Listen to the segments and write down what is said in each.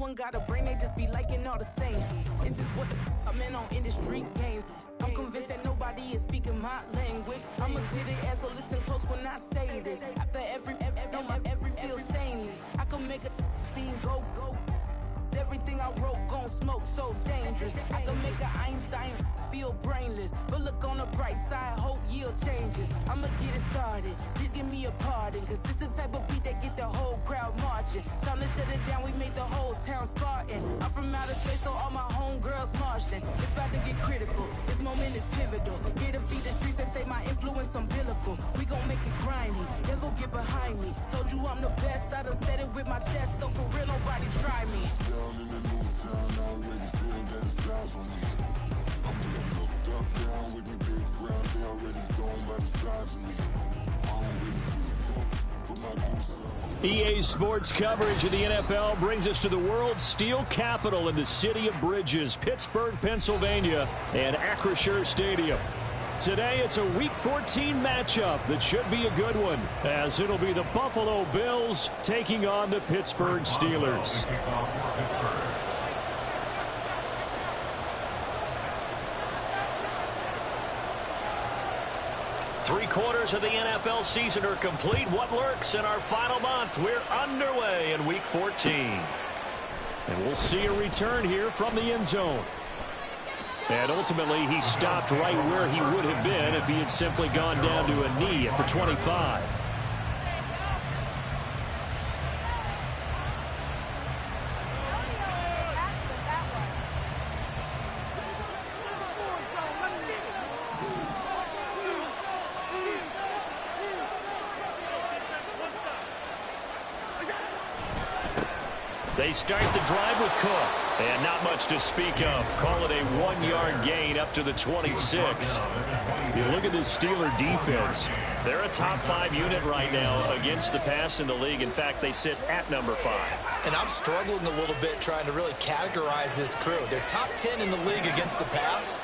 one got a brain, they just be liking all the same. This is what the I'm in on industry games. I'm convinced that nobody is speaking my language. I'm a good ass, so listen close when I say this. After every feel stainless, I can make a fiend go. Everything I wrote gon' smoke, so dangerous. I can make an Einstein feel brainless, but look on the bright side, hope yield changes. I'ma get it started, please give me a pardon, cause this the type of beat that get the whole crowd marching. Time to shut it down, we made the whole town Spartan. I'm from outer space, so all my homegirls Martian. It's about to get critical, this moment is pivotal. Here to feed the streets that say my influence umbilical. We gon' make it grimy, never get behind me. Told you I'm the best, I done said it with my chest, so for real nobody try me. Down in the new town, I already feel that it's time for me. I'm being looked up, down with the big crowd, they already gone by the size of me. I don't really give a fuck, but my goose up. EA Sports coverage of the NFL brings us to the world's steel capital in the city of Bridges, Pittsburgh, Pennsylvania, and Acrisure Stadium. Today, it's a Week 14 matchup that should be a good one, as it'll be the Buffalo Bills taking on the Pittsburgh Steelers. Three-quarters of the NFL season are complete. What lurks in our final month? We're underway in Week 14. And we'll see a return here from the end zone. And ultimately, he stopped right where he would have been if he had simply gone down to a knee at the 25. They start the drive with Cook. And not much to speak of. Call it a 1-yard gain up to the 26. You look at this Steeler defense. They're a top 5 unit right now against the pass in the league. In fact, they sit at number 5. And I'm struggling a little bit trying to really categorize this crew. They're top 10 in the league against the pass,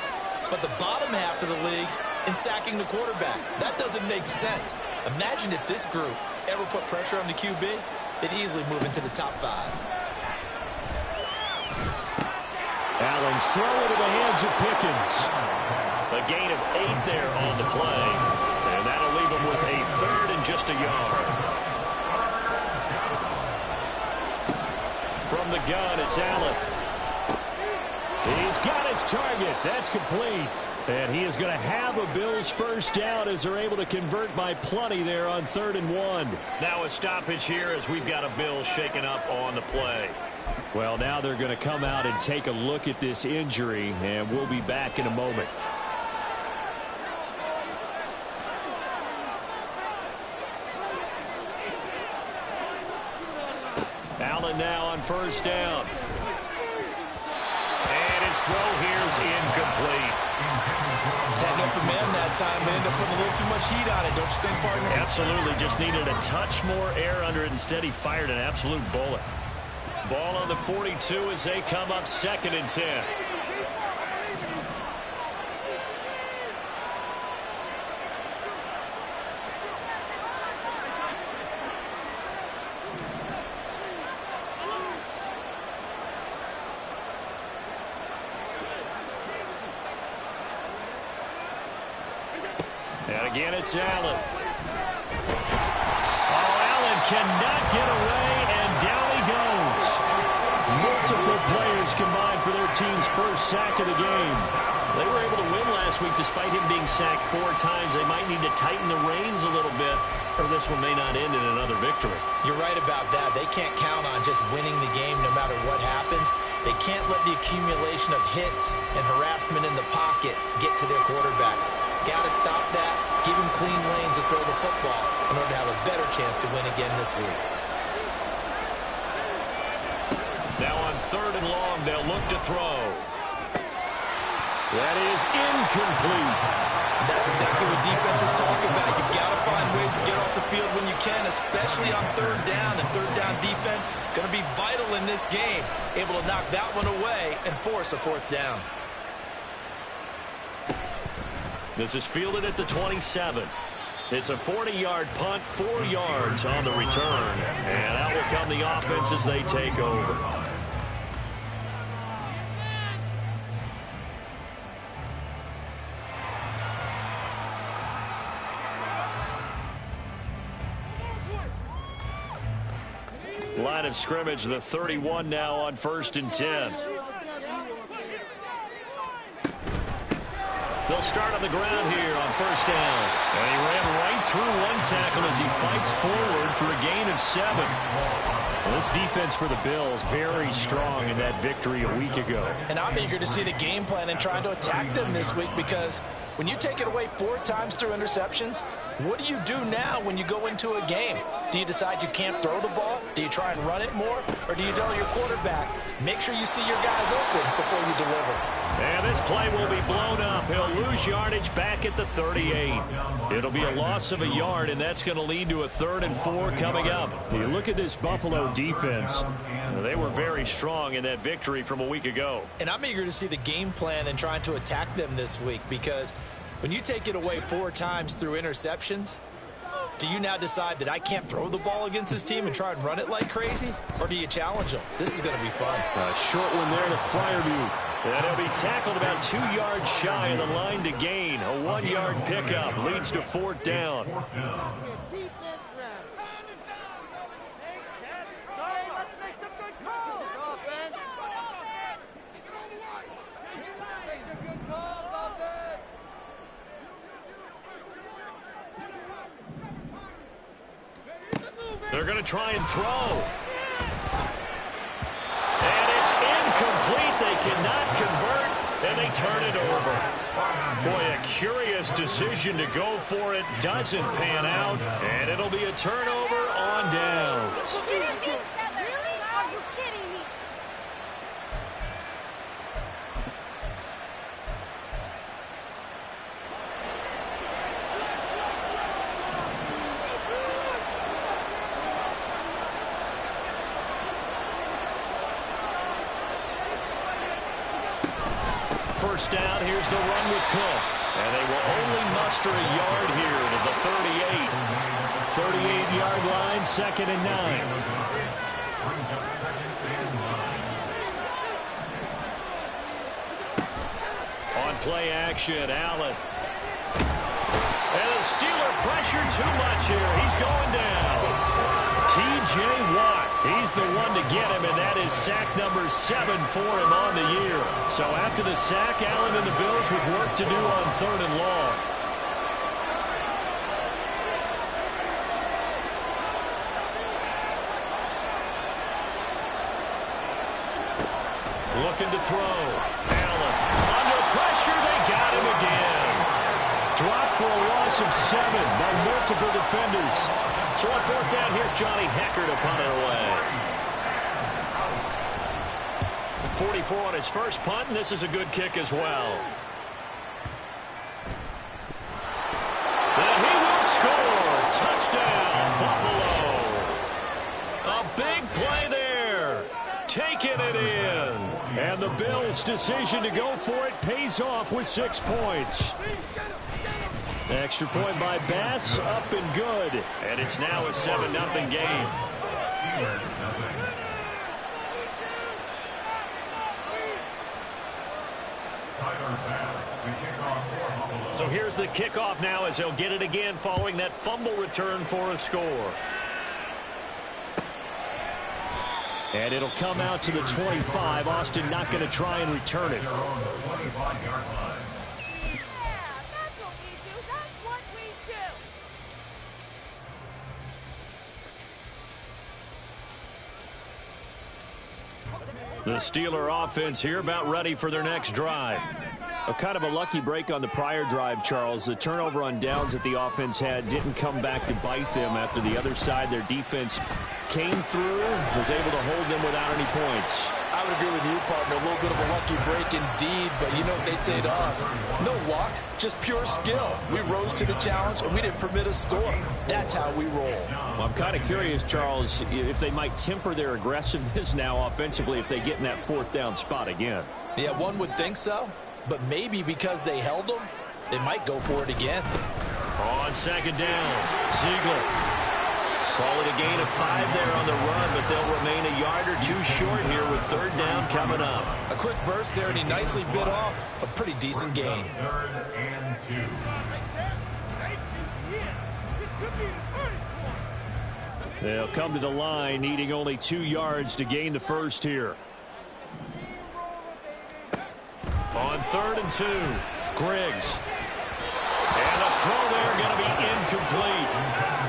but the bottom half of the league in sacking the quarterback. That doesn't make sense. Imagine if this group ever put pressure on the QB, they'd easily move into the top 5. Allen's throw into the hands of Pickens. A gain of 8 there on the play. And that'll leave him with a 3rd and just a yard. From the gun, it's Allen. He's got his target. That's complete. And he is going to have a Bills first down as they're able to convert by plenty there on 3rd and 1. Now a stoppage here as we've got a Bills shaken up on the play. Well, now they're going to come out and take a look at this injury, and we'll be back in a moment. Allen now on first down. And his throw here is incomplete. Had an open man that time, but ended up putting a little too much heat on it, don't you think, partner? Absolutely. Just needed a touch more air under it. Instead, he fired an absolute bullet. Ball on the 42 as they come up 2nd and 10. And again, it's Allen. Oh, Allen cannot get away, and down he goes. Multiple players combined for their team's first sack of the game. They were able to win last week despite him being sacked 4 times. They might need to tighten the reins a little bit, or this one may not end in another victory. You're right about that. They can't count on just winning the game no matter what happens. They can't let the accumulation of hits and harassment in the pocket get to their quarterback. Got to stop that, give him clean lanes to throw the football in order to have a better chance to win again this week. Now on 3rd and long, they'll look to throw. That is incomplete. And that's exactly what defenses talk about. You've got to find ways to get off the field when you can, especially on 3rd down. And 3rd down defense going to be vital in this game. Able to knock that one away and force a 4th down. This is fielded at the 27. It's a 40-yard punt, 4 yards on the return. And out will come the offense as they take over. line of scrimmage, the 31 now on 1st and 10. They'll start on the ground here on 1st down. And he ran right through one tackle as he fights forward for a gain of 7. Well, this defense for the Bills, very strong in that victory a week ago. And I'm eager to see the game plan and trying to attack them this week, because when you take it away 4 times through interceptions, what do you do now when you go into a game? Do you decide you can't throw the ball? Do you try and run it more? Or do you tell your quarterback, make sure you see your guys open before you deliver? And this play will be blown up. He'll lose yardage back at the 38. It'll be a loss of a yard, and that's going to lead to a 3rd and 4 coming up. You look at this Buffalo defense. They were very strong in that victory from a week ago. And I'm eager to see the game plan and trying to attack them this week, because when you take it away 4 times through interceptions, do you now decide that I can't throw the ball against this team and try and run it like crazy? Or do you challenge them? This is going to be fun. A short one there to Freiermuth. And he'll be tackled about 2 yards shy of the line to gain. A 1-yard pickup leads to 4th down. They're going to try and throw. And it's incomplete. They cannot convert, and they turn it over. Boy, a curious decision to go for it. Doesn't pan out, and it'll be a turnover on downs. Really? Are you kidding me? First down, here's the run with Cook. And they will only muster a yard here to the 38. 38-yard line, 2nd and 9. On play action, Allen. And the Steeler pressure too much here. He's going down. T.J. Watt, he's the one to get him, and that is sack number 7 for him on the year. So after the sack, Allen and the Bills with work to do on 3rd and long. Looking to throw. Allen under pressure. They got him again. Dropped for a loss of 7 by multiple defenders. So on 4th down, here's Johnny Hekker to punt it away. 44 on his first punt, and this is a good kick as well. And he will score. Touchdown, Buffalo. A big play there. Taking it in. And the Bills' decision to go for it pays off with 6 points. Extra point by Bass, up and good. And it's now a 7-0 game. So here's the kickoff now as they'll get it again following that fumble return for a score. And it'll come out to the 25. Austin not going to try and return it. The Steeler offense here about ready for their next drive. A kind of a lucky break on the prior drive, Charles. The turnover on downs that the offense had didn't come back to bite them after the other side. Their defense came through, was able to hold them without any points. I would agree with you, partner. A little bit of a lucky break indeed, but you know what they'd say to us? No luck, just pure skill. We rose to the challenge, and we didn't permit a score. That's how we roll. Well, I'm kind of curious, Charles, if they might temper their aggressiveness now offensively if they get in that 4th down spot again. Yeah, one would think so, but maybe because they held them, they might go for it again. On 2nd down, Ziegler. Call it a gain of 5 there on the run, but they'll remain a yard or 2 short here with 3rd down coming up. A quick burst there, and he nicely bit off a pretty decent gain. 3rd and 2. They'll come to the line, needing only 2 yards to gain the first here. On 3rd and 2, Griggs. And the throw there going to be incomplete.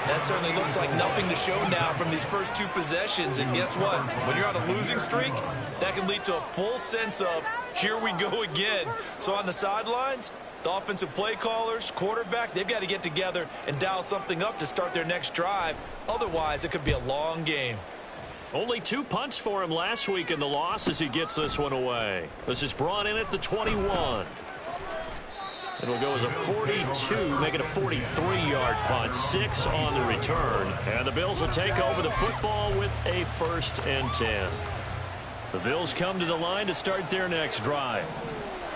That certainly looks like nothing to show now from these first 2 possessions. And guess what? When you're on a losing streak, that can lead to a full sense of, here we go again. So on the sidelines, the offensive play callers, quarterback, they've got to get together and dial something up to start their next drive. Otherwise, it could be a long game. Only 2 punts for him last week in the loss as he gets this one away. This is brought in at the 21. It'll go as a 42, make it a 43-yard punt, 6 on the return. And the Bills will take over the football with a 1st and 10. The Bills come to the line to start their next drive.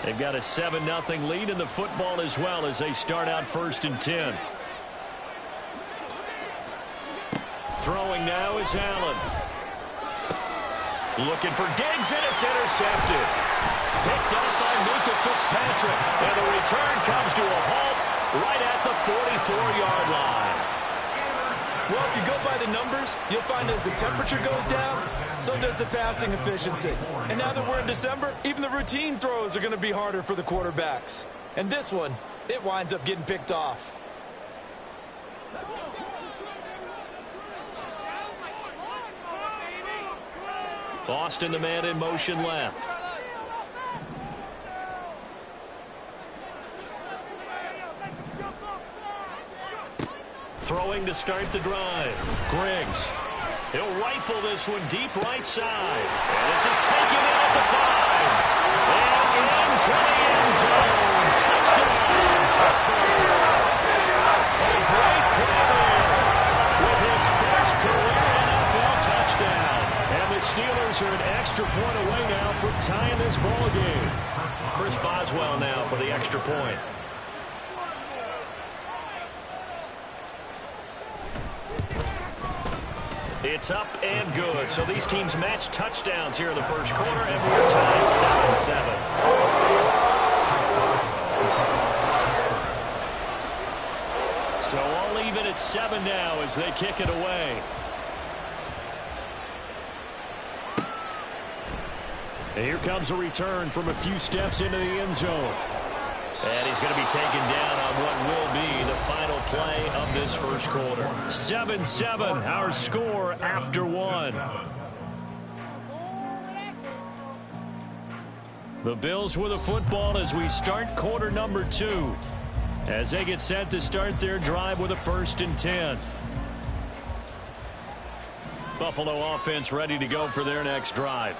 They've got a 7-0 lead in the football as well as they start out 1st and 10. Throwing now is Allen. Looking for Diggs, and it's intercepted. Picked up by Minkah Fitzpatrick. And the return comes to a halt right at the 44-yard line. Well, if you go by the numbers, you'll find as the temperature goes down, so does the passing efficiency. And now that we're in December, even the routine throws are going to be harder for the quarterbacks. And this one, it winds up getting picked off. Boston, the man in motion left. Throwing to start the drive. Griggs. He'll rifle this one deep right side. And this is taken in at the 5. And into the end zone. Touchdown, Pittsburgh. A great play there with his first career NFL touchdown. And the Steelers are an extra point away now from tying this ball game. Chris Boswell now for the extra point. It's up and good. So these teams match touchdowns here in the first quarter, and we're tied 7-7. So all even at 7 now as they kick it away. And here comes a return from a few steps into the end zone. And he's going to be taken down on what will be the final play of this first quarter. 7-7, our score after 1. The Bills with a football as we start quarter number 2. As they get set to start their drive with a 1st and 10. Buffalo offense ready to go for their next drive.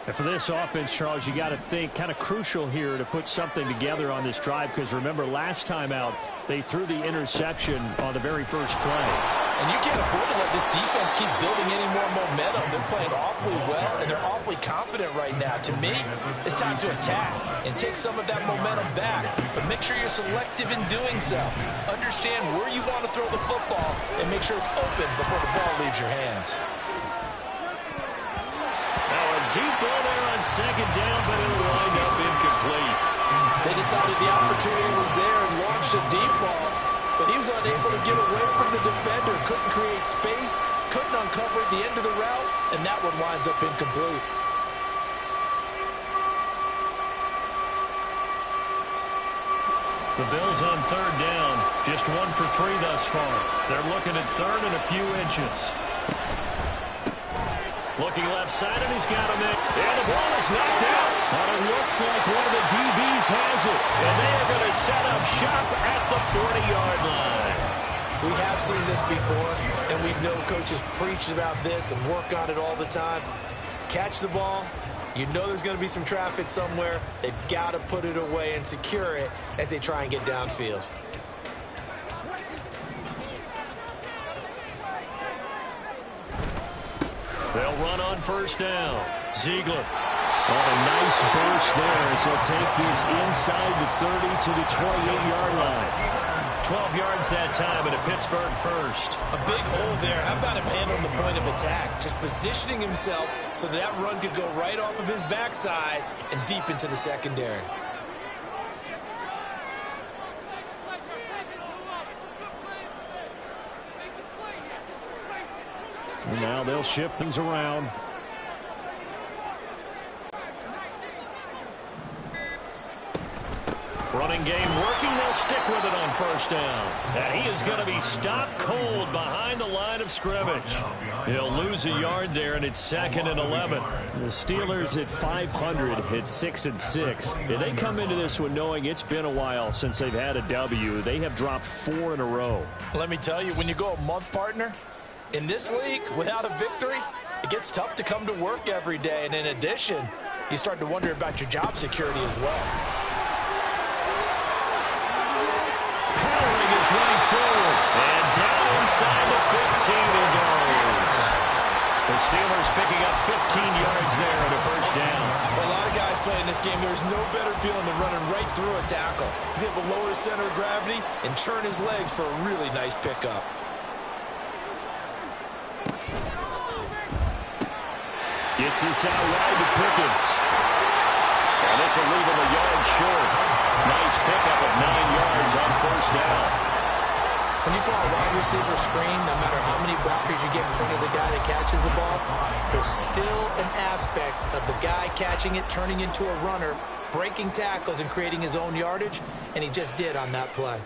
And for this offense, Charles, you got to think kind of crucial here to put something together on this drive, because remember last time out they threw the interception on the very first play. And you can't afford to let this defense keep building any more momentum. They're playing awfully well, and they're awfully confident right now. To me, it's time to attack and take some of that momentum back. But make sure you're selective in doing so. Understand where you want to throw the football and make sure it's open before the ball leaves your hands. Deep ball there on 2nd down, but it'll wind up incomplete. They decided the opportunity was there and launched a deep ball, but he was unable to get away from the defender, couldn't create space, couldn't uncover the end of the route, and that one winds up incomplete. The Bills on 3rd down, just 1 for 3 thus far. They're looking at 3rd and a few inches. Looking left side, and he's got him in. And the ball is knocked out. But it looks like one of the DBs has it. And they are going to set up shop at the 40-yard line. We have seen this before, and we know coaches preach about this and work on it all the time. Catch the ball. You know there's going to be some traffic somewhere. They've got to put it away and secure it as they try and get downfield. They'll run on 1st down. Ziegler on a nice burst there as he'll take this inside the 30 to the 28-yard line. 12 yards that time and a Pittsburgh 1st. A big hole there. How about him handling the point of attack? Just positioning himself so that run could go right off of his backside and deep into the secondary. And now they'll shift things around. Running game working. They'll stick with it on first down. And he is going to be stopped cold behind the line of scrimmage. He'll lose a yard there, and it's 2nd and 11. The Steelers at 500 hit 6-6. Yeah, they come into this one knowing it's been a while since they've had a W. They have dropped 4 in a row. Let me tell you, when you go a month, partner, in this league, without a victory, it gets tough to come to work every day. And in addition, you start to wonder about your job security as well. Powering is running forward. And down inside the 15 he goes. The Steelers picking up 15 yards there on a first down. For a lot of guys playing this game, there's no better feeling than running right through a tackle. He's able to lower his center of gravity and churn his legs for a really nice pickup. Gets this out wide to Pickens. And this will leave him a yard short. Nice pickup of 9 yards on first down. When you call a wide receiver screen, no matter how many blockers you get in front of the guy that catches the ball, there's still an aspect of the guy catching it, turning into a runner, breaking tackles and creating his own yardage, and he just did on that play.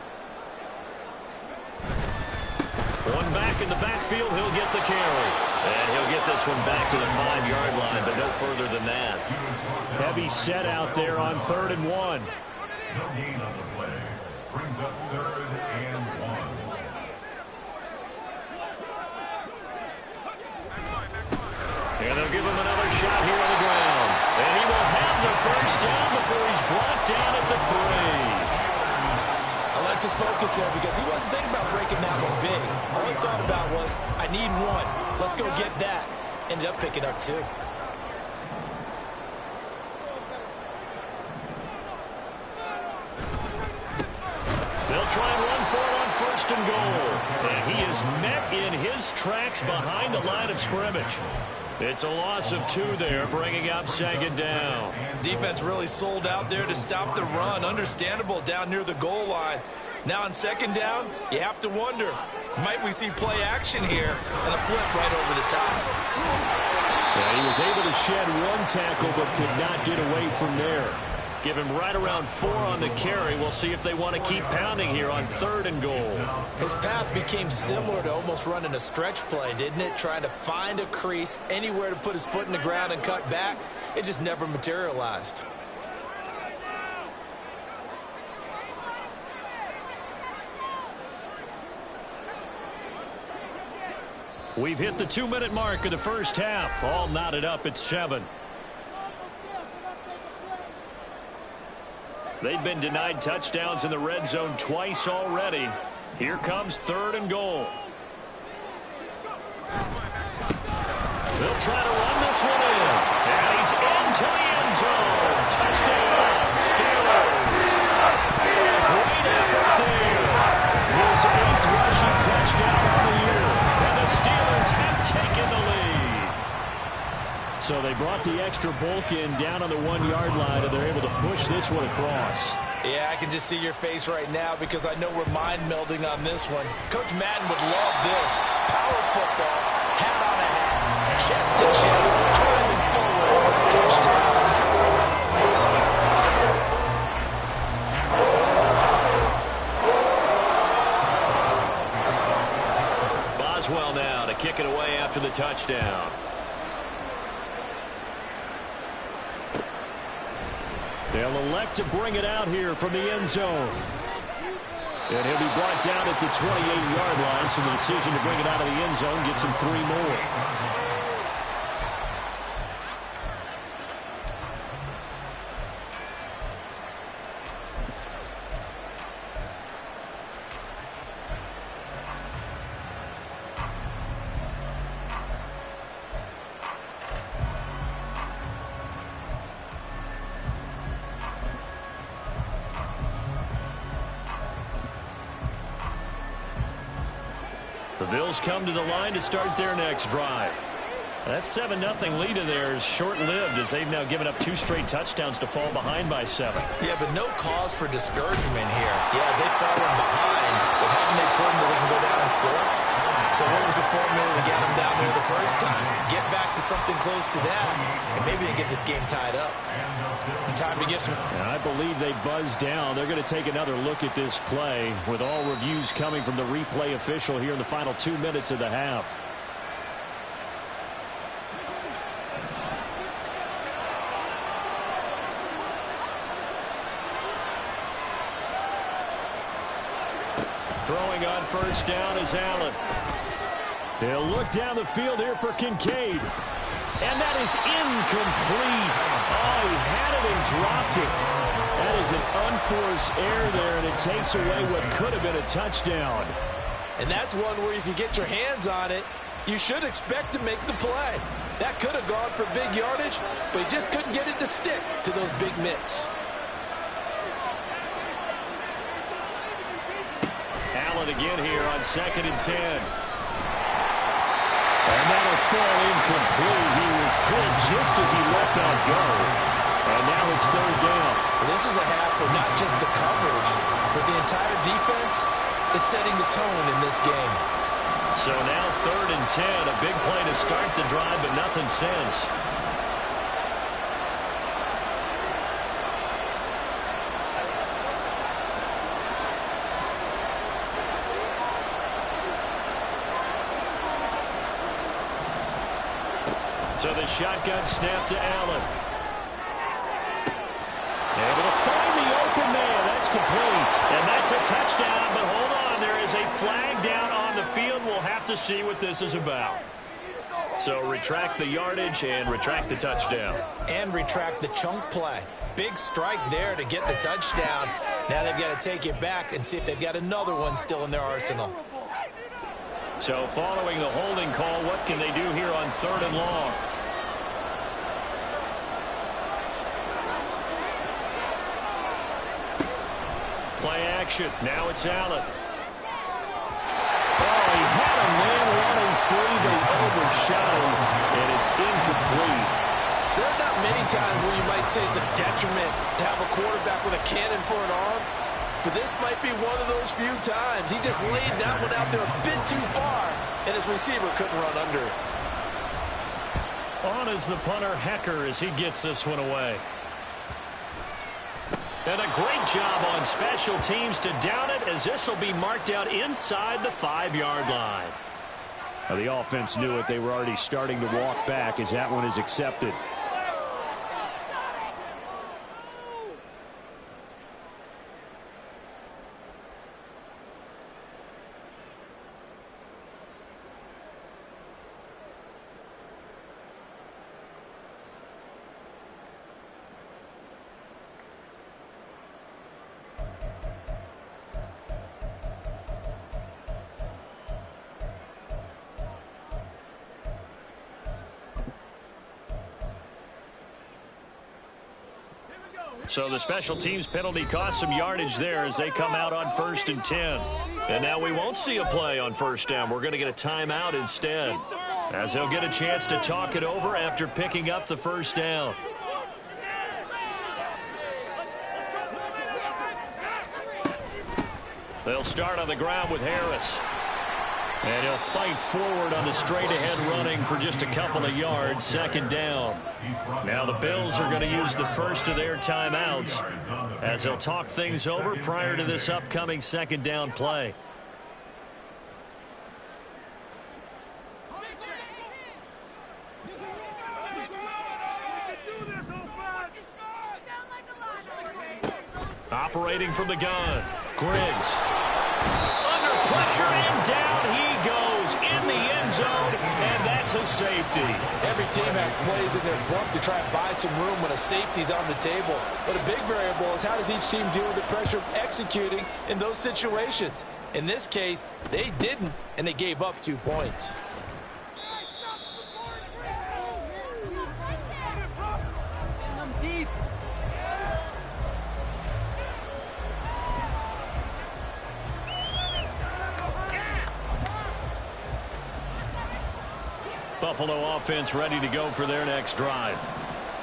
One back in the backfield, he'll get the carry. And he'll get this one back to the 5-yard line, but no further than that. Heavy set out there on 3rd and 1. No gain on the play. Brings up 3rd and 1. And they'll give him another shot here on the ground. And he will have the first down before he's brought down at the 3. I like this focus there because he wasn't thinking about breaking that one big. All he thought about was, I need one. Let's go get that. Ended up picking up 2. They'll try and run for it on 1st and goal. And he is met in his tracks behind the line of scrimmage. It's a loss of 2 there, bringing up 2nd down. Defense really sold out there to stop the run. Understandable down near the goal line. Now on 2nd down, you have to wonder, might we see play action here and a flip right over the top? Yeah, he was able to shed 1 tackle but could not get away from there. Give him right around 4 on the carry. We'll see if they want to keep pounding here on 3rd and goal. His path became similar to almost running a stretch play, didn't it? Trying to find a crease, anywhere to put his foot in the ground and cut back. It just never materialized. We've hit the 2-minute mark of the first half. All knotted up at 7. They've been denied touchdowns in the red zone twice already. Here comes 3rd and goal. They'll try to run this one in. And he's into the end zone. Touchdown, Steelers. Great effort there. His 8th rushing touchdown of the year. And the Steelers have taken the lead. So they brought the extra bulk in down on the 1-yard line, and they're able to push this one across. Yeah, I can just see your face right now because I know we're mind melding on this one. Coach Madden would love this. Power football, hat on a hat, chest to chest, driving forward, touchdown. Boswell now to kick it away after the touchdown. They'll elect to bring it out here from the end zone. And he'll be brought down at the 28-yard line, so the decision to bring it out of the end zone gets him 3 more. The Bills come to the line to start their next drive. That 7-0 lead of theirs short-lived as they've now given up 2 straight touchdowns to fall behind by 7. Yeah, but no cause for discouragement here. Yeah, they've fallen behind, but haven't they proven that they can go down and score? So what was the formula to get them down there the first time? Get back to something close to that, and maybe they get this game tied up. Time to get some. And I believe they buzzed down. They're going to take another look at this play with all reviews coming from the replay official here in the final 2 minutes of the half. Throwing on first down is Allen. They'll look down the field here for Kincaid. And that is incomplete. Oh, he had it and dropped it. That is an unforced error there, and it takes away what could have been a touchdown. And that's one where if you get your hands on it, you should expect to make the play. That could have gone for big yardage, but he just couldn't get it to stick to those big mitts. Allen again here on 2nd and 10. And that'll fall incomplete. He was hit just as he let that go. And now it's 3rd down. This is a half where not just the coverage, but the entire defense is setting the tone in this game. So now 3rd and 10. A big play to start the drive, but nothing since. So the shotgun snap to Allen. Able to find the open man. That's complete. And that's a touchdown. But hold on. There is a flag down on the field. We'll have to see what this is about. So retract the yardage and retract the touchdown. And retract the chunk play. Big strike there to get the touchdown. Now they've got to take it back and see if they've got another one still in their arsenal. So following the holding call, what can they do here on 3rd and long? Play action. Now it's Allen. Oh, he had a man running free, but he overshot him, and it's incomplete. There are not many times where you might say it's a detriment to have a quarterback with a cannon for an arm, but this might be one of those few times. He just laid that one out there a bit too far, and his receiver couldn't run under it. On is the punter, Hecker, as he gets this one away. And a great job on special teams to down it, as this will be marked out inside the 5-yard line. Now, the offense knew it. They were already starting to walk back as that one is accepted. So the special teams penalty cost some yardage there as they come out on 1st and 10. And now we won't see a play on 1st down. We're going to get a timeout instead, as he'll get a chance to talk it over after picking up the 1st down. They'll start on the ground with Harris. And he'll fight forward on the straight-ahead running for just a couple of yards. 2nd down. Now the Bills are going to use the first of their timeouts as they'll talk things over prior to this upcoming 2nd down play. Operating from the gun, Griggs. Under pressure and down he goes in the end zone, and that's a safety. Every team has plays in their book to try and buy some room when a safety's on the table. But a big variable is how does each team deal with the pressure of executing in those situations. In this case, they didn't, and they gave up 2 points. Buffalo offense ready to go for their next drive.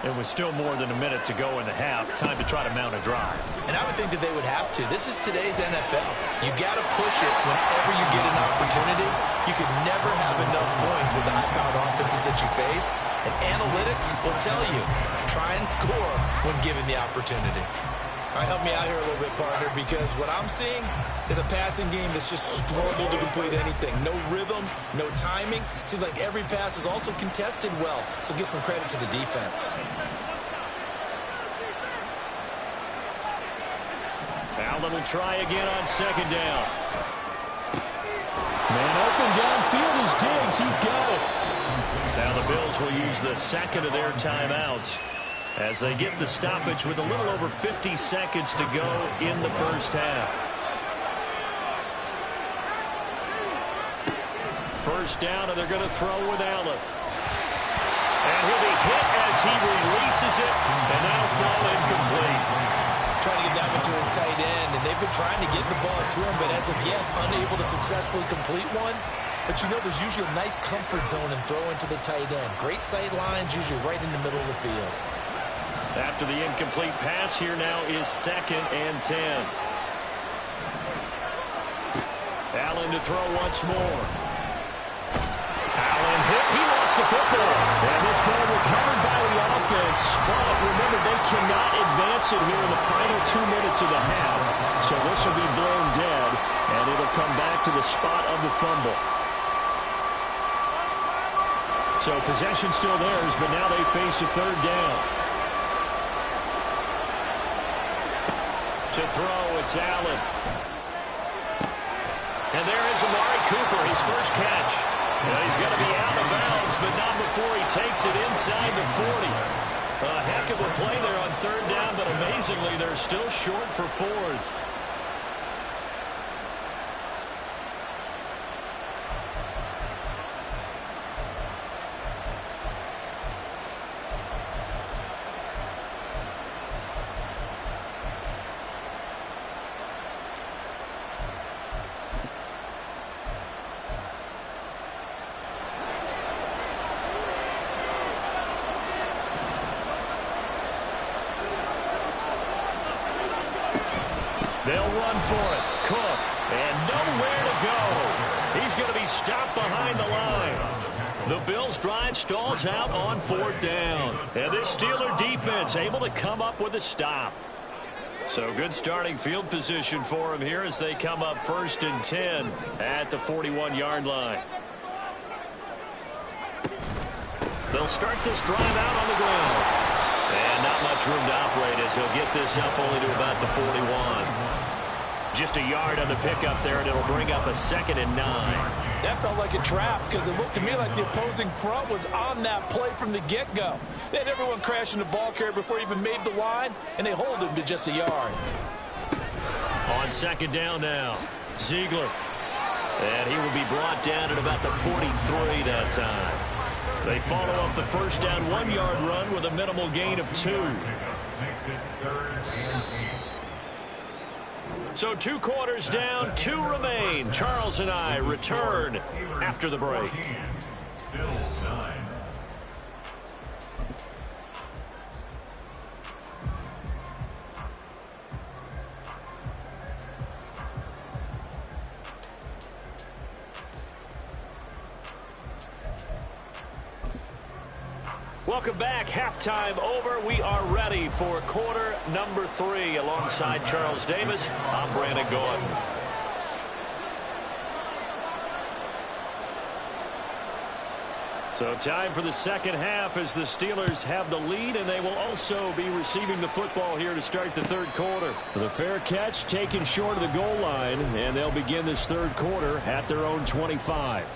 And with still more than a minute to go in the half, time to try to mount a drive. And I would think that they would have to. This is today's NFL. You got to push it whenever you get an opportunity. You could never have enough points with the high-powered offenses that you face. And analytics will tell you, try and score when given the opportunity. All right, help me out here a little bit, partner, because what I'm seeing is a passing game that's just struggled to complete anything. No rhythm, no timing. Seems like every pass is also contested well, so give some credit to the defense. Allen will try again on second down. Man open downfield is Diggs. He's got it. Now the Bills will use the second of their timeouts as they get the stoppage with a little over 50 seconds to go in the first half. First down, and they're going to throw with Allen. And he'll be hit as he releases it, and now throw incomplete. Trying to get that one to his tight end, and they've been trying to get the ball to him, but as of yet, unable to successfully complete one. But you know there's usually a nice comfort zone in throwing to the tight end. Great sight lines, usually right in the middle of the field. After the incomplete pass, here now is 2nd and 10. Allen to throw once more. Allen hit. He lost the football. And this ball recovered by the offense. But remember, they cannot advance it here in the final 2 minutes of the half. So this will be blown dead, and it'll come back to the spot of the fumble. So possession still theirs, but now they face a third down. To throw, it's Allen. And there is Amari Cooper, his first catch. He's going to be out of bounds, but not before he takes it inside the 40. A heck of a play there on third down, but amazingly, they're still short for 4th. They'll run for it. Cook. And nowhere to go. He's going to be stopped behind the line. The Bills' drive stalls out on 4th down. And this Steeler defense able to come up with a stop. So good starting field position for them here as they come up 1st and 10 at the 41-yard line. They'll start this drive out on the ground. And not much room to operate as he'll get this up only to about the 41. Just a yard on the pickup there, and it'll bring up a 2nd and 9. That felt like a trap because it looked to me like the opposing front was on that play from the get-go. They had everyone crashing the ball carrier before he even made the line, and they hold him to just a yard. On 2nd down now, Ziegler. And he will be brought down at about the 43 that time. They follow up the first down 1-yard run with a minimal gain of 2. Makes it 3rd and 8. So 2 quarters down, 2 remain. Charles and I return after the break. Bills 9. Welcome back. Halftime over. We are ready for quarter number 3. Alongside Charles Davis, I'm Brandon Gordon. So time for the second half as the Steelers have the lead, and they will also be receiving the football here to start the third quarter. The fair catch taken short of the goal line, and they'll begin this third quarter at their own 25.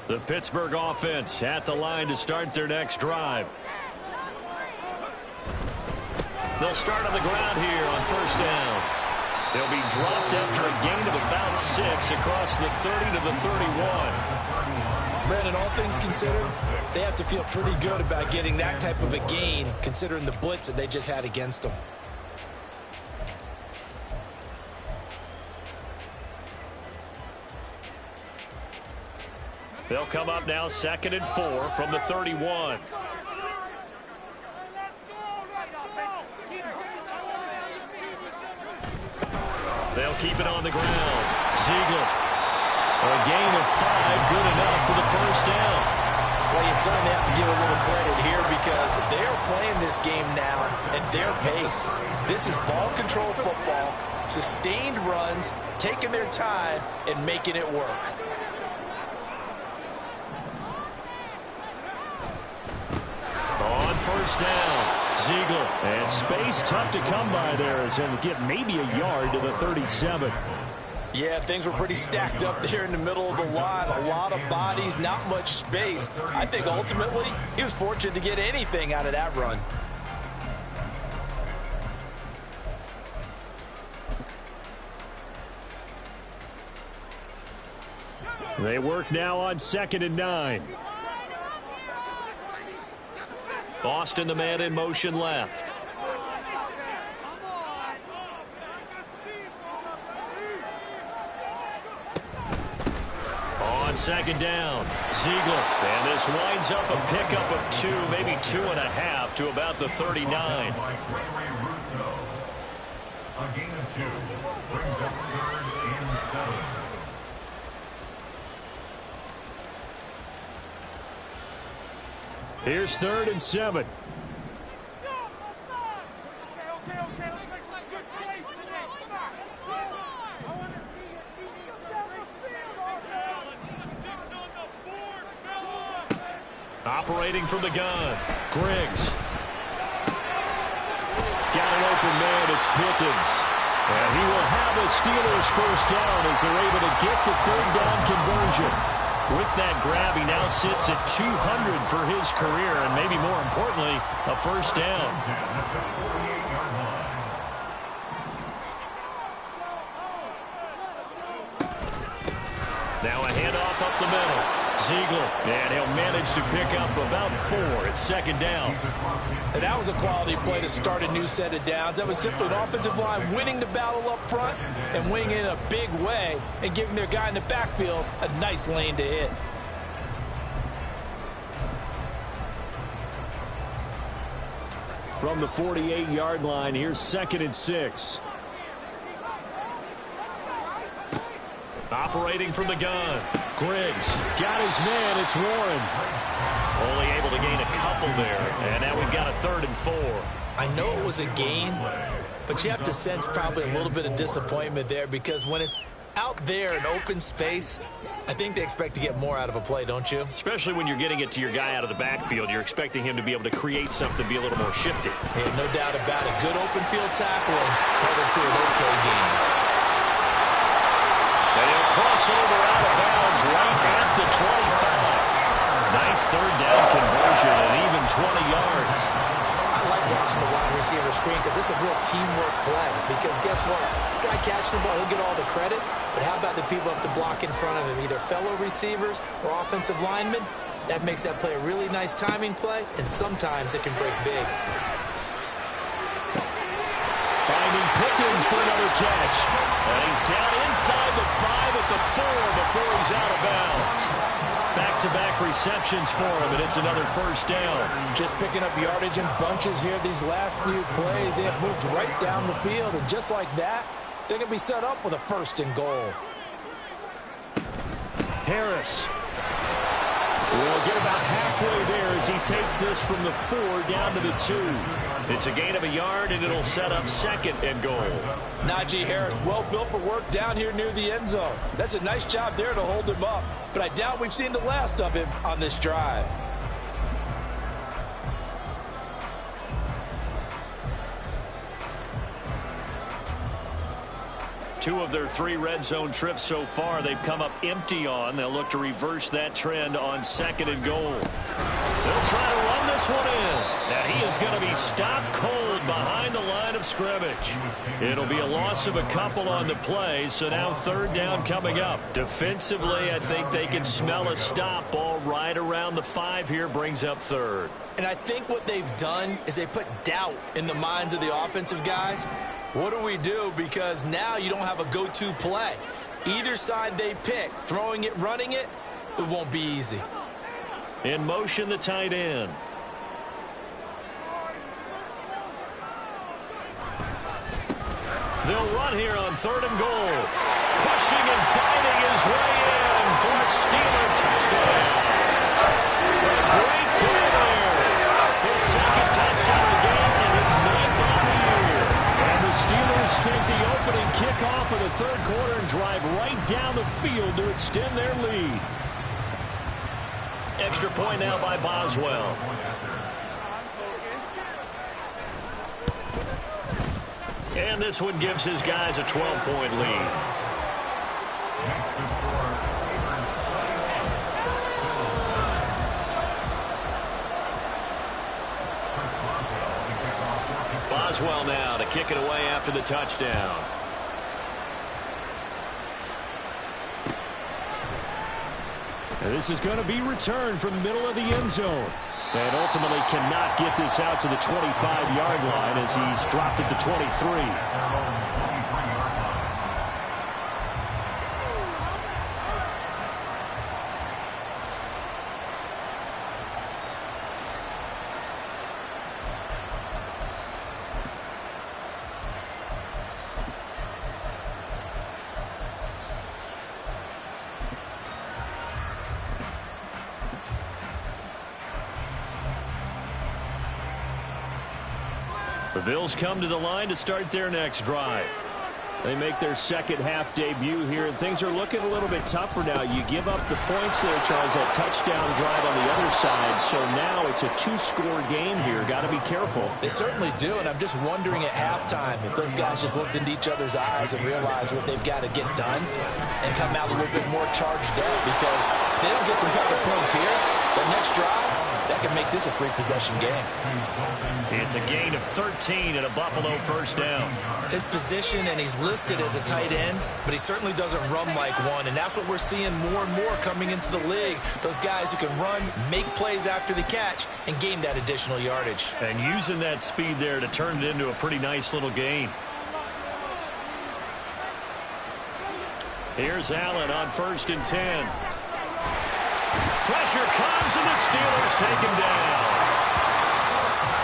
The Pittsburgh offense at the line to start their next drive. They'll start on the ground here on first down. They'll be dropped after a gain of about 6 across the 30 to the 31. Brandon, all things considered, they have to feel pretty good about getting that type of a gain considering the blitz that they just had against them. They'll come up now 2nd and 4 from the 31. They'll keep it on the ground. Ziegler. A gain of 5, good enough for the first down. Well, you certainly have to give a little credit here because they're playing this game now at their pace. This is ball control football, sustained runs, taking their time and making it work. On first down, Ziegler. And space tough to come by there as he'll get maybe a yard to the 37. Yeah, things were pretty stacked up there in the middle of the line. A lot of bodies, not much space. I think ultimately he was fortunate to get anything out of that run. They work now on 2nd and 9. Boston, the man in motion left. On 2nd down, Ziegler. And this winds up a pickup of 2, maybe 2.5 to about the 39. A gain of 2 brings up 3rd and 7. Here's 3rd and 7. Operating from the gun, Griggs. Got an open man, it's Pickens. And he will have a Steelers first down as they're able to get the 3rd down conversion. With that grab, he now sits at 200 for his career, and maybe more importantly, a first down. Now a handoff up the middle. Ziegler, and he'll manage to pick up about 4 at 2nd down. And that was a quality play to start a new set of downs. That was simply an offensive line winning the battle up front and winning in a big way and giving their guy in the backfield a nice lane to hit. From the 48-yard line, here's 2nd and 6. Operating from the gun, Griggs got his man, it's Warren. Only able to gain a couple there, and now we've got a 3rd and 4. I know it was a gain, but you have to sense probably a little bit of disappointment there because when it's out there in open space, I think they expect to get more out of a play, don't you? Especially when you're getting it to your guy out of the backfield. You're expecting him to be able to create something, be a little more shifty. Yeah, no doubt about it. Good open field tackling, headed to an okay gain. And he'll cross over out of bounds right at the 25. Nice 3rd down conversion and even 20 yards. I like watching the wide receiver screen because it's a real teamwork play. Because guess what? The guy catching the ball, he'll get all the credit. But how about the people have to block in front of him, either fellow receivers or offensive linemen? That makes that play a really nice timing play, and sometimes it can break big. Finding Pickens for another catch. And he's down inside the 5 at the 4 before he's out of bounds. Back-to-back receptions for him, and it's another first down. Just picking up yardage in bunches here these last few plays. They have moved right down the field, and just like that, they're going to be set up with a 1st and goal. Harris will get about halfway there as he takes this from the 4 down to the 2. It's a gain of a yard, and it'll set up 2nd and goal. Najee Harris, well built for work down here near the end zone. That's a nice job there to hold him up, but I doubt we've seen the last of him on this drive. Two of their 3 red zone trips so far, they've come up empty on. They'll look to reverse that trend on 2nd and goal. They'll try to run this one in. And he is going to be stopped cold behind the line of scrimmage. It'll be a loss of a couple on the play, so now 3rd down coming up. Defensively, I think they can smell a stop. Ball right around the 5 here, brings up 3rd. And I think what they've done is they put doubt in the minds of the offensive guys. What do we do? Because now you don't have a go-to play. Either side they pick, throwing it, running it, it won't be easy. In motion, the tight end. They'll run here on 3rd and goal. Pushing and fighting his way in for a Steeler touchdown. Great play there. His 2nd touchdown of the game and his 9th on the year. And the Steelers take the opening kickoff of the 3rd quarter and drive right down the field to extend their lead. Extra point now by Boswell. And this one gives his guys a 12-point lead. Boswell now to kick it away after the touchdown. And this is going to be returned from the middle of the end zone. And ultimately cannot get this out to the 25-yard line as he's dropped it to 23. The Bills come to the line to start their next drive. They make their second-half debut here, and things are looking a little bit tougher now. You give up the points there, Charles, that touchdown drive on the other side, so now it's a 2-score game here. Got to be careful. They certainly do, and I'm just wondering at halftime if those guys just looked into each other's eyes and realized what they've got to get done and come out a little bit more charged up, because if they don't get some kind of points here, the next drive, that can make this a 3-possession game. It's a gain of 13 and a Buffalo first down. His position, and he's listed as a tight end, but he certainly doesn't run like one, and that's what we're seeing more and more coming into the league. Those guys who can run, make plays after the catch, and gain that additional yardage. And using that speed there to turn it into a pretty nice little gain. Here's Allen on 1st and 10. Pressure comes, and the Steelers take him down.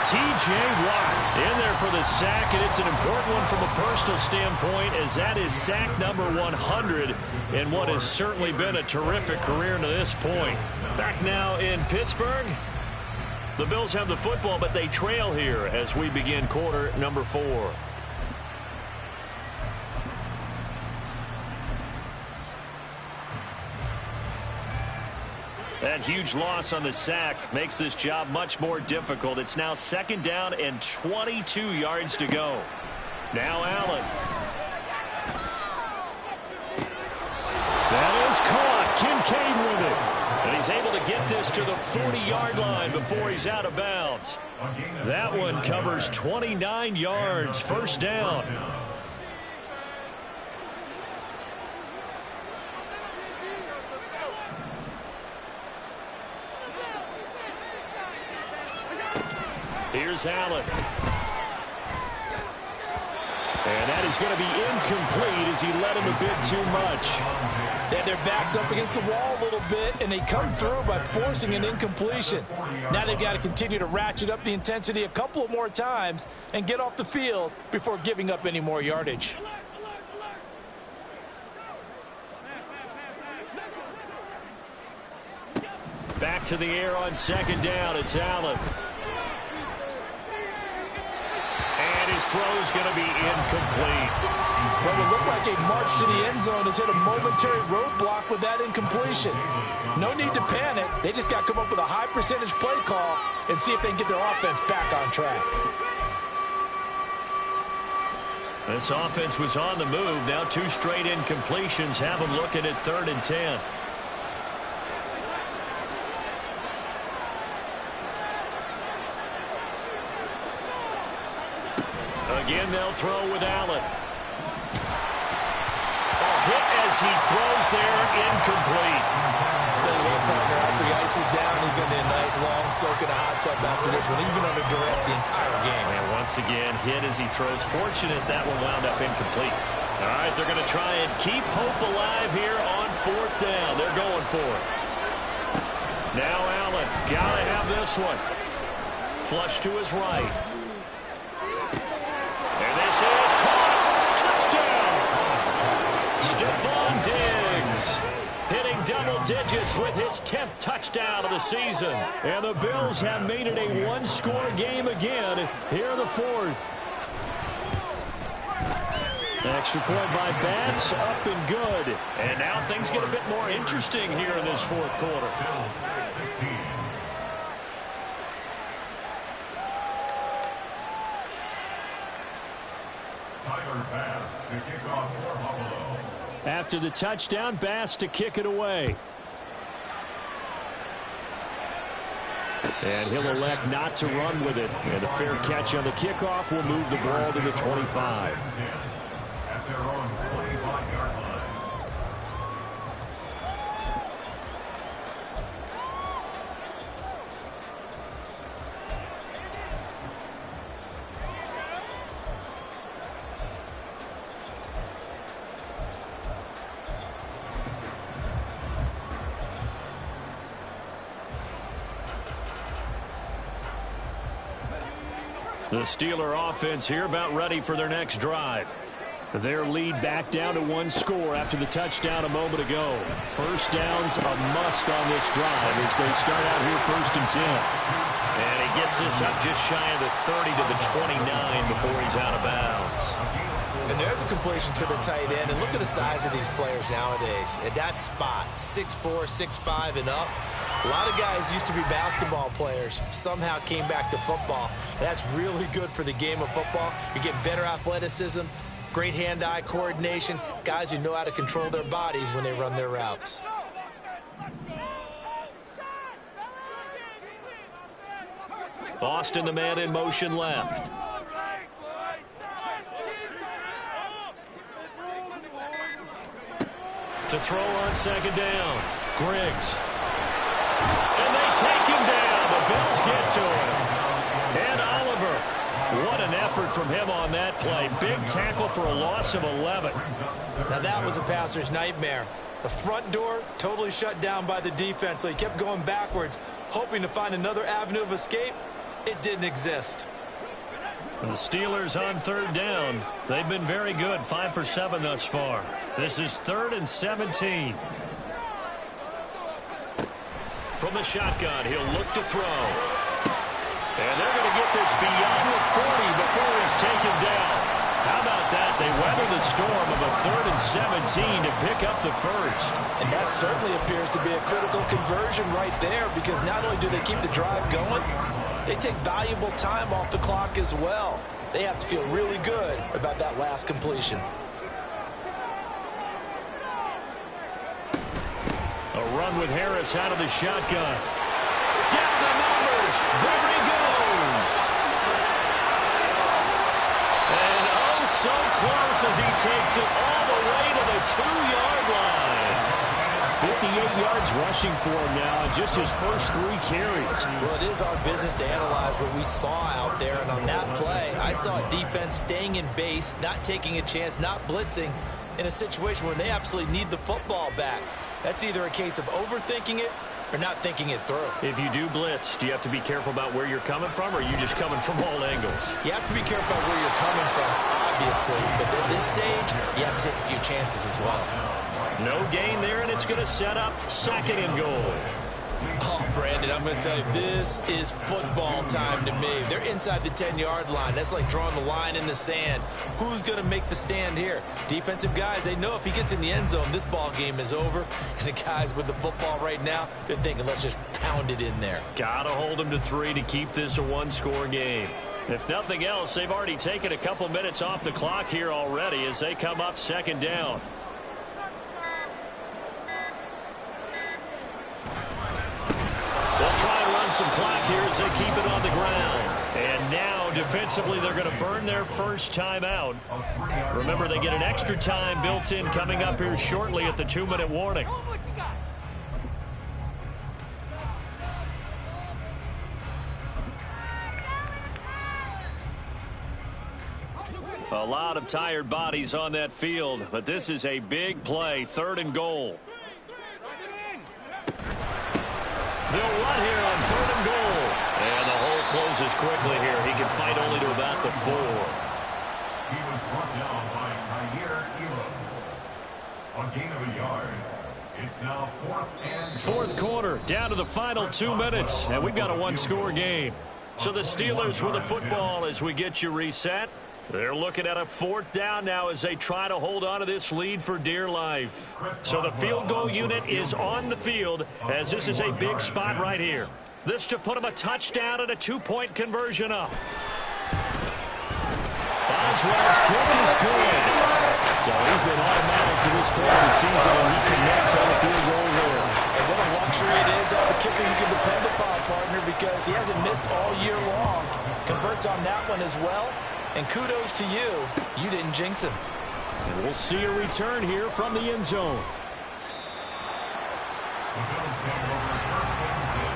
T.J. Watt in there for the sack, and it's an important one from a personal standpoint, as that is sack number 100 in what has certainly been a terrific career to this point. Back now in Pittsburgh. The Bills have the football, but they trail here as we begin quarter number 4. That huge loss on the sack makes this job much more difficult. It's now 2nd down and 22 yards to go. Now Allen. That is caught. Kincaid with it. And he's able to get this to the 40-yard line before he's out of bounds. That one covers 29 yards. First down. Here's Allen. And that is going to be incomplete as he led him a bit too much. They have their backs up against the wall a little bit, and they come through by forcing an incompletion. Now they've got to continue to ratchet up the intensity a couple of more times and get off the field before giving up any more yardage. Back to the air on 2nd down. It's Allen. And his throw is going to be incomplete. What would look like a march to the end zone has hit a momentary roadblock with that incompletion. No need to panic. They just got to come up with a high percentage play call and see if they can get their offense back on track. This offense was on the move. Now 2 straight incompletions have them looking at 3rd and 10. Again, they'll throw with Allen. A hit as he throws there, incomplete. Tell you what, partner, after he ices down, he's going to be a nice long soak in a hot tub after this one. He's been under duress the entire game. And once again, hit as he throws. Fortunate that one wound up incomplete. All right, they're going to try and keep hope alive here on 4th down. They're going for it. Now Allen, gotta have this one. Flush to his right. And this is caught. Touchdown. Stephon Diggs hitting double digits with his 10th touchdown of the season. And the Bills have made it a one-score game again here in the fourth. Extra point by Bass, up and good. And now things get a bit more interesting here in this fourth quarter. Bills 16. Tyler Bass to kick off for Buffalo. After the touchdown, Bass to kick it away. And he'll elect not to run with it. And a fair catch on the kickoff will move the ball to the 25. At their own 25-yard line. The Steeler offense here about ready for their next drive. Their lead back down to one score after the touchdown a moment ago. First down's a must on this drive as they start out here 1st and 10. And he gets this up just shy of the 30 to the 29 before he's out of bounds. And there's a completion to the tight end. And look at the size of these players nowadays. At that spot, 6'4", 6'5", and up. A lot of guys used to be basketball players, somehow came back to football. And that's really good for the game of football. You get better athleticism, great hand-eye coordination, guys who know how to control their bodies when they run their routes. Austin, the man in motion left. To throw on 2nd down. Griggs. And they take him down. The Bills get to him. And Oliver. What an effort from him on that play. Big tackle for a loss of 11. Now that was a passer's nightmare. The front door totally shut down by the defense, so he kept going backwards, hoping to find another avenue of escape. It didn't exist. And the Steelers on 3rd down. They've been very good, 5 for 7 thus far. This is 3rd and 17. From the shotgun, he'll look to throw. And they're going to get this beyond the 40 before he's taken down. How about that? They weather the storm of a 3rd and 17 to pick up the first. And that certainly appears to be a critical conversion right there, because not only do they keep the drive going, they take valuable time off the clock as well. They have to feel really good about that last completion. A run with Harris out of the shotgun. Down the numbers. There he goes. And oh, so close as he takes it all the way to the 2-yard line. 58 yards rushing for him now in just his first 3 carries. Well, it is our business to analyze what we saw out there. And on that play, I saw a defense staying in base, not taking a chance, not blitzing in a situation where they absolutely need the football back. That's either a case of overthinking it or not thinking it through. If you do blitz, do you have to be careful about where you're coming from, or are you just coming from all angles? You have to be careful about where you're coming from, obviously. But at this stage, you have to take a few chances as well. No gain there, and it's going to set up 2nd and goal. Oh, Brandon, I'm going to tell you, this is football time to me. They're inside the 10-yard line. That's like drawing the line in the sand. Who's going to make the stand here? Defensive guys, they know if he gets in the end zone, this ball game is over. And the guys with the football right now, they're thinking, let's just pound it in there. Got to hold them to 3 to keep this a one-score game. If nothing else, they've already taken a couple minutes off the clock here already as they come up 2nd down. They'll try and run some clock here as they keep it on the ground. And now, defensively, they're going to burn their first timeout. Remember, they get an extra time built in coming up here shortly at the 2-minute warning. A lot of tired bodies on that field, but this is a big play, 3rd and goal. They'll run here on 3rd and goal. And the hole closes quickly here. He can fight only to about the 4. He was brought down by Kyer Elam. A gain of a yard. It's now 4th and 4th quarter, down to the final 2 minutes, and we've got a 1-score game. So the Steelers with the football as we get you reset. They're looking at a 4th down now as they try to hold on to this lead for dear life. So the field goal unit is on the field as this is a big spot right here. This to put them a touchdown and a 2-point conversion up. Boswell's kick is good. So he's been automatic to this point of the season, and he connects on the field goal there. And what a luxury it is to have a kicker you can depend upon, partner, because he hasn't missed all year long. Converts on that one as well. And kudos to you. You didn't jinx him. And we'll see a return here from the end zone. The Bills take over 1st and 10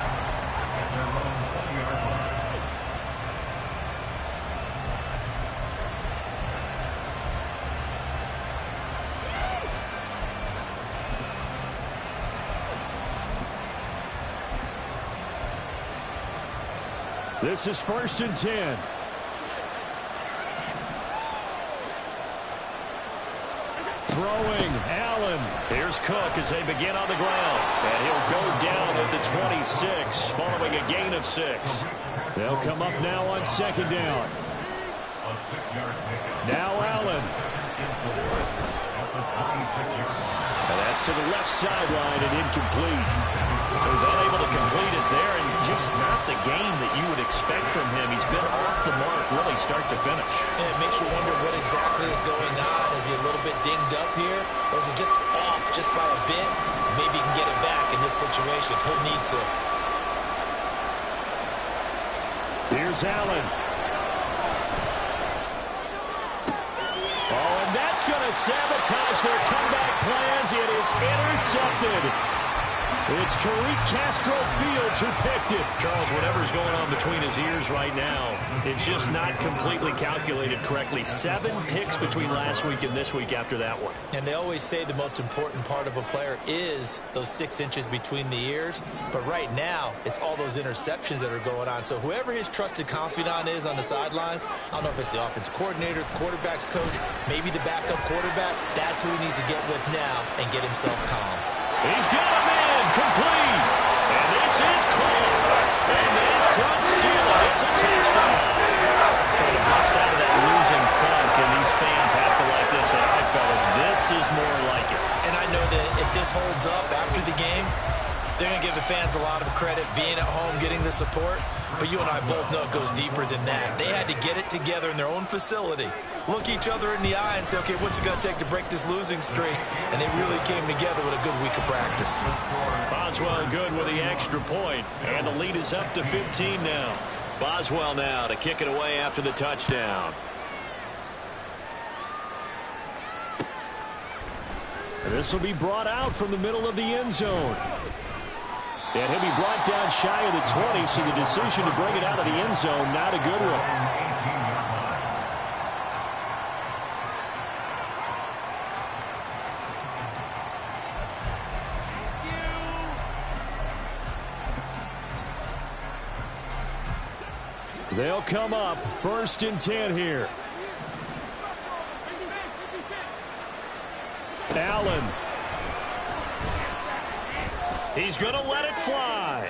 at their own 20-yard line. This is 1st and 10. Throwing, Allen. Here's Cook as they begin on the ground. And he'll go down at the 26, following a gain of 6. They'll come up now on 2nd down. A 6-yard pickup. Now Allen. At the 26-yard line. And that's to the left sideline and incomplete. He was unable to complete it there, and just not the game that you would expect from him. He's been off the mark really start to finish. And it makes you wonder what exactly is going on. Is he a little bit dinged up here? Or is it just off just by a bit? Maybe he can get it back in this situation. He'll need to. Here's Allen. Oh, and that's going to sabotage their comeback plans. It is intercepted. It's Tariq Castro-Fields who picked it. Charles, whatever's going on between his ears right now, it's just not completely calculated correctly. 7 picks between last week and this week after that one. And they always say the most important part of a player is those 6 inches between the ears. But right now, it's all those interceptions that are going on. So whoever his trusted confidant is on the sidelines, I don't know if it's the offensive coordinator, the quarterback's coach, maybe the backup quarterback, that's who he needs to get with now and get himself calm. He's got him in, complete. And this is caught. And that could seal it. It's a touchdown. Trying to bust out of that losing funk, and these fans have to like this. And I, fellas, this is more like it. And I know that if this holds up after the game, they're going to give the fans a lot of credit being at home, getting the support. But you and I both know it goes deeper than that. They had to get it together in their own facility, look each other in the eye and say, okay, what's it going to take to break this losing streak? And they really came together with a good week of practice. Boswell good with the extra point, and the lead is up to 15 now. Boswell now to kick it away after the touchdown. This will be brought out from the middle of the end zone. And he'll be brought down shy of the 20, so the decision to bring it out of the end zone, not a good one. They'll come up 1st and 10 here. Allen. He's going to let it fly.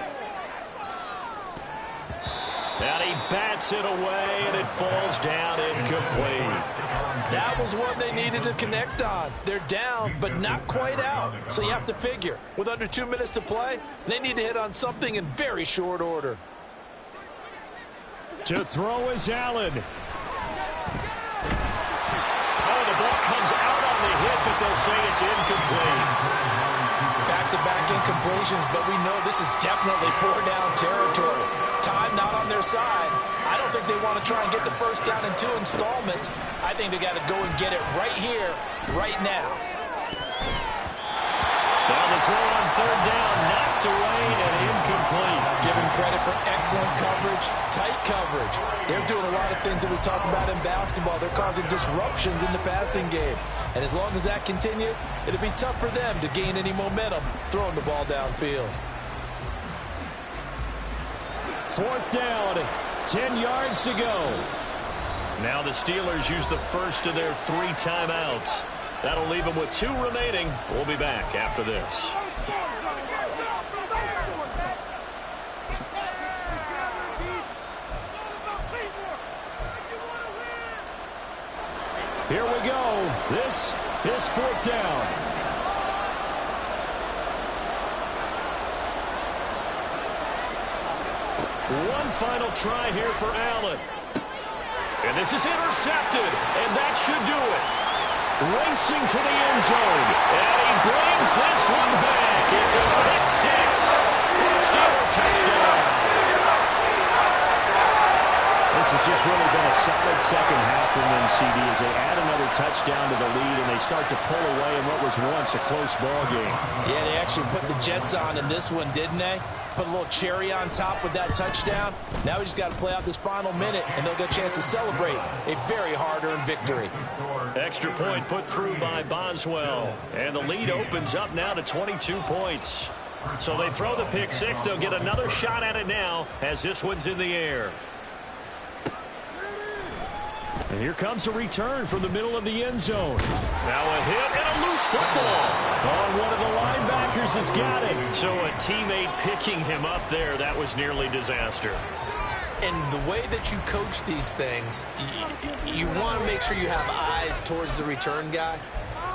And he bats it away, and it falls down incomplete. That was what they needed to connect on. They're down, but not quite out. So you have to figure, with under 2 minutes to play, they need to hit on something in very short order. To throw is Allen. Oh, the ball comes out on the hit, but they'll say it's incomplete. Back-to-back incompletions, but we know this is definitely 4-down territory. Time not on their side. I don't think they want to try and get the first down in 2 installments. I think they got to go and get it right here, right now. Now the throw on 3rd down, knocked away and incomplete. Give him credit for excellent coverage, tight coverage. They're doing a lot of things that we talk about in basketball. They're causing disruptions in the passing game. And as long as that continues, it'll be tough for them to gain any momentum throwing the ball downfield. 4th down, 10 yards to go. Now the Steelers use the first of their 3 timeouts. That'll leave them with 2 remaining. We'll be back after this. Here we go. This is 4th down. One final try here for Allen. And this is intercepted, and that should do it. Racing to the end zone, and he brings this one back. It's a pick 6 for the Steeler touchdown. This has just really been a solid second half from them, CD, as they add another touchdown to the lead, and they start to pull away in what was once a close ball game. Yeah, they actually put the Jets on in this one, didn't they? Put a little cherry on top with that touchdown. Now we just got to play out this final minute, and they'll get a chance to celebrate a very hard-earned victory. Extra point put through by Boswell, and the lead opens up now to 22 points. So they throw the pick 6. They'll get another shot at it now as this one's in the air. And here comes a return from the middle of the end zone. Now a hit and a loose football. Oh, one of the linebackers has got it. So a teammate picking him up there, that was nearly disaster. And the way that you coach these things, you want to make sure you have eyes towards the return guy,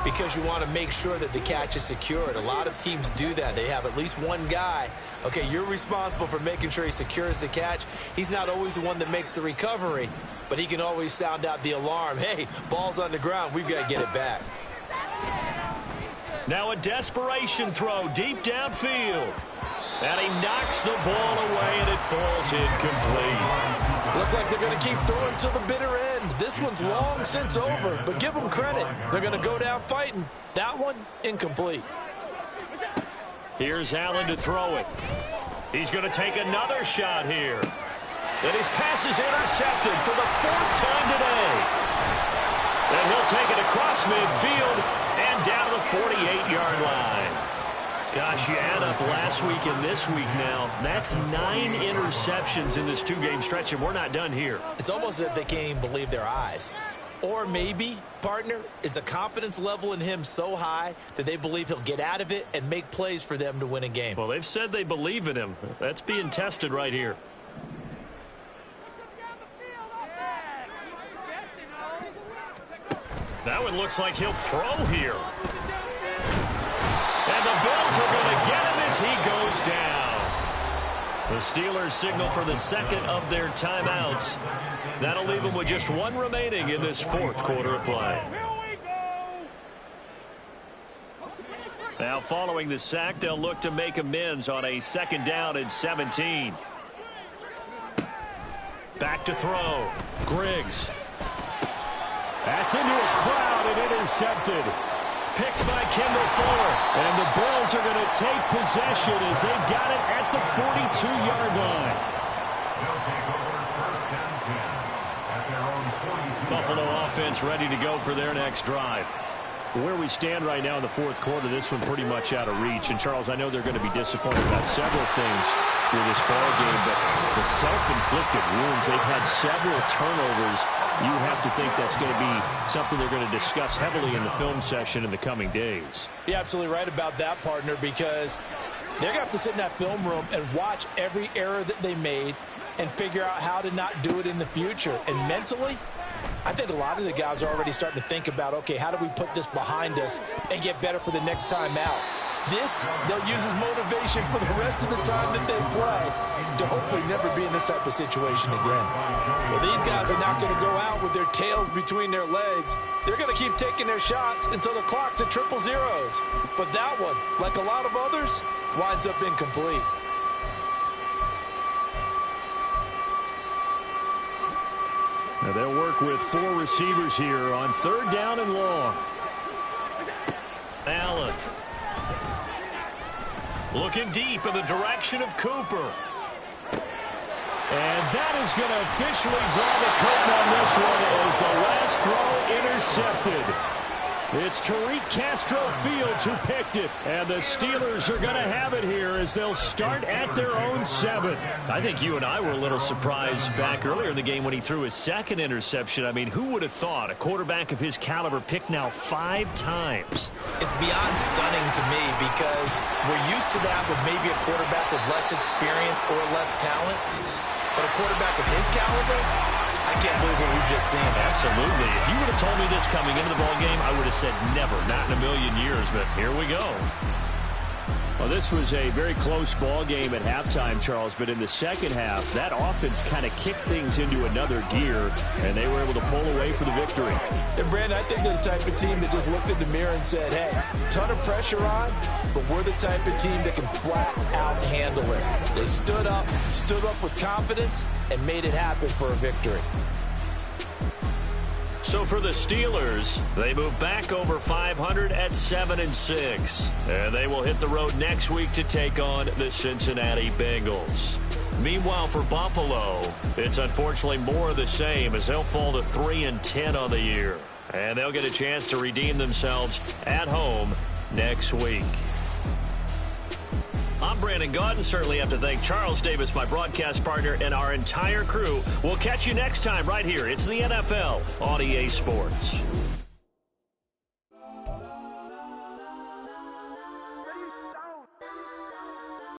because you want to make sure that the catch is secured. A lot of teams do that. They have at least one guy. Okay, you're responsible for making sure he secures the catch. He's not always the one that makes the recovery, but he can always sound out the alarm. Hey, ball's on the ground. We've got to get it back. Now a desperation throw deep downfield. And he knocks the ball away, and it falls incomplete. Looks like they're going to keep throwing to the bitter end. This one's long since over, but give them credit. They're going to go down fighting. That one, incomplete. Here's Allen to throw it. He's going to take another shot here. And his pass is intercepted for the 4th time today. And he'll take it across midfield and down to the 48-yard line. Gosh, you add up last week and this week now, that's 9 interceptions in this 2-game stretch, and we're not done here. It's almost as if they can't even believe their eyes. Or maybe, partner, is the confidence level in him so high that they believe he'll get out of it and make plays for them to win a game. Well, they've said they believe in him. That's being tested right here. That one looks like he'll throw here. And the Bills are going to get him as he goes down. The Steelers signal for the second of their timeouts. That'll leave them with just 1 remaining in this 4th quarter of play. Now following the sack, they'll look to make amends on a 2nd down and 17. Back to throw. Griggs. That's into a crowd and intercepted. Picked by Kendall Fuller. And the Bills are going to take possession as they've got it at the 42-yard line. They'll take over 1st and 10 at their own 42. Buffalo offense ready to go for their next drive. Where we stand right now in the 4th quarter, this one pretty much out of reach. And, Charles, I know they're going to be disappointed about several things with this ball game, but the self-inflicted wounds, they've had several turnovers. You have to think that's going to be something they're going to discuss heavily in the film session in the coming days. You're absolutely right about that, partner, because they're going to have to sit in that film room and watch every error that they made and figure out how to not do it in the future. And mentally, I think a lot of the guys are already starting to think about, okay, how do we put this behind us and get better for the next time out? This, they'll use as motivation for the rest of the time that they play to hopefully never be in this type of situation again. Well, these guys are not going to go out with their tails between their legs. They're going to keep taking their shots until the clock's at 000. But that one, like a lot of others, winds up incomplete. Now they'll work with 4 receivers here on 3rd down and long. Allen. Looking deep in the direction of Cooper. And that is going to officially draw the curtain on this one as the last throw intercepted. It's Tariq Castro-Fields who picked it. And the Steelers are going to have it here as they'll start at their own 7. I think you and I were a little surprised back earlier in the game when he threw his second interception. I mean, who would have thought a quarterback of his caliber picked now 5 times? It's beyond stunning to me because we're used to that with maybe a quarterback with less experience or less talent. But a quarterback of his caliber, I can't believe what we've just seen. Absolutely. If you would have told me this coming into the ballgame, I would have said never, not in a million years, but here we go. Well, this was a very close ball game at halftime, Charles, but in the second half, that offense kind of kicked things into another gear, and they were able to pull away for the victory. And, Brandon, I think they're the type of team that just looked in the mirror and said, hey, ton of pressure on, but we're the type of team that can flat out handle it. They stood up with confidence, and made it happen for a victory. So for the Steelers, they move back over 500 at 7-6. And they will hit the road next week to take on the Cincinnati Bengals. Meanwhile, for Buffalo, it's unfortunately more of the same as they'll fall to 3-10 on the year. And they'll get a chance to redeem themselves at home next week. I'm Brandon Gaudin. Certainly have to thank Charles Davis, my broadcast partner, and our entire crew. We'll catch you next time right here. It's the NFL on EA Sports.